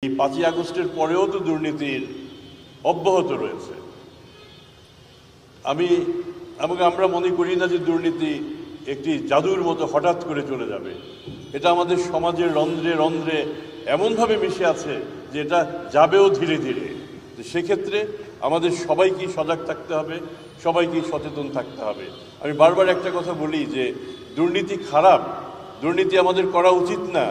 এই ৫ই আগস্টের পরেও তো দুর্নীতির অব্যাহত রয়েছে। আমরা মনে করি না যে দুর্নীতি একটি জাদুর মতো হঠাৎ করে চলে যাবে। এটা আমাদের সমাজের রন্ধ্রে রন্ধ্রে এমনভাবে মিশে আছে যে এটা যাবেও ধীরে ধীরে। সেক্ষেত্রে আমাদের সবাইকেই সজাগ থাকতে হবে, সবাইকেই সচেতন থাকতে হবে। আমি বারবার একটা কথা বলি যে দুর্নীতি খারাপ, দুর্নীতি আমাদের করা উচিত না,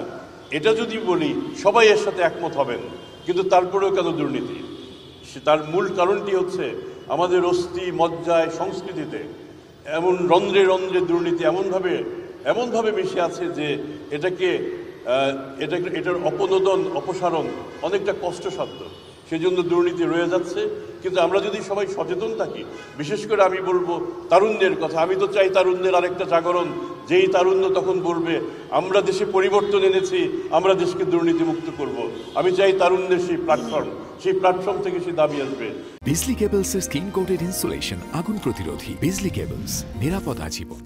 এটা যদি বলি সবাই এর সাথে একমত হবেন। কিন্তু তারপরেও কেন দুর্নীতি? তার মূল কারণটি হচ্ছে আমাদের অস্থি মজ্জায় সংস্কৃতিতে এমন রন্ধ্রে রন্ধ্রে দুর্নীতি এমনভাবে মিশে আছে যে এটার অপনোদন অপসারণ অনেকটা কষ্টসাধ্য। সেজন্য দুর্নীতি রয়ে যাচ্ছে। কিন্তু আমরা যদি সবাই সচেতন থাকি, বিশেষ করে আমি বলবো তারুণ্যের কথা। আমি তো চাই তারুণ্যের আরেকটা জাগরণ, যেই তারুণ্য তখন বলবে আমরা দেশে পরিবর্তন এনেছি, আমরা দেশকে দুর্নীতিমুক্ত করব। আমি চাই তারুণ্যের সেই প্ল্যাটফর্ম থেকে সে দাবি আসবে। বিজলি কেবলসের স্কিন কোটেড ইনসুলেশন আগুন প্রতিরোধী। বিজলি কেবলস, নিরাপদ আজীবন।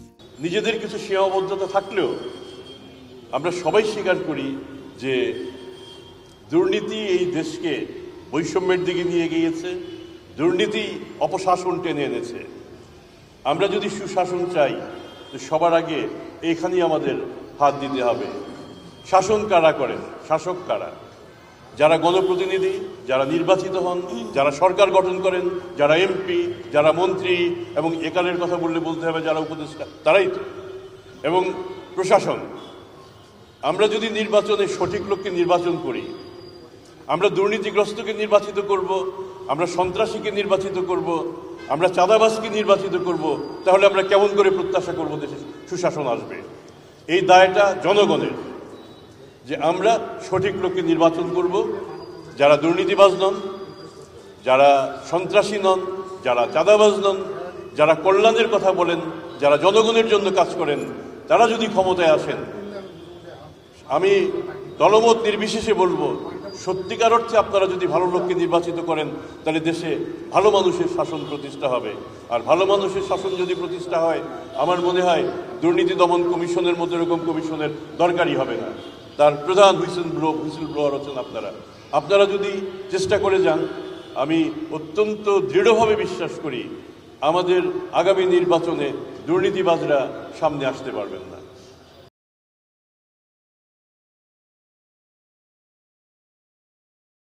নিজেদের কিছু সীমাবদ্ধতা থাকলেও আমরা সবাই স্বীকার করি যে দুর্নীতি এই দেশকে বৈষম্যের দিকে নিয়ে গিয়েছে, দুর্নীতি অপশাসন টেনে এনেছে। আমরা যদি সুশাসন চাই, তো সবার আগে এখানেই আমাদের হাত দিতে হবে। শাসন কারা করেন? শাসক কারা? যারা গণপ্রতিনিধি, যারা নির্বাচিত হন, যারা সরকার গঠন করেন, যারা এমপি, যারা মন্ত্রী, এবং একালের কথা বলতে হবে যারা উপদেষ্টা, তারাই তো। এবং প্রশাসন। আমরা যদি নির্বাচনে সঠিক লোককে নির্বাচন করি, আমরা দুর্নীতিগ্রস্তকে নির্বাচিত করব, আমরা সন্ত্রাসীকে নির্বাচিত করব, আমরা চাঁদাবাজকে নির্বাচিত করব, তাহলে আমরা কেমন করে প্রত্যাশা করব দেশে সুশাসন আসবে? এই দায়টা জনগণের, যে আমরা সঠিক লোককে নির্বাচন করব, যারা দুর্নীতিবাজ নন, যারা সন্ত্রাসী নন, যারা চাঁদাবাজ নন, যারা কল্যাণের কথা বলেন, যারা জনগণের জন্য কাজ করেন, তারা যদি ক্ষমতায় আসেন, আমি দলমত নির্বিশেষে বলবো, সত্যিকার অর্থে আপনারা যদি ভালো লোককে নির্বাচিত করেন, তাহলে দেশে ভালো মানুষের শাসন প্রতিষ্ঠা হবে। আর ভালো মানুষের শাসন যদি প্রতিষ্ঠা হয়, আমার মনে হয় দুর্নীতি দমন কমিশনের মতো এরকম কমিশনের দরকারই হবে না। তার প্রধান হুইসেল ব্লোয়ার হচ্ছেন আপনারা যদি চেষ্টা করে যান, আমি অত্যন্ত দৃঢ়ভাবে বিশ্বাস করি আমাদের আগামী নির্বাচনে দুর্নীতিবাজরা সামনে আসতে পারবেন না।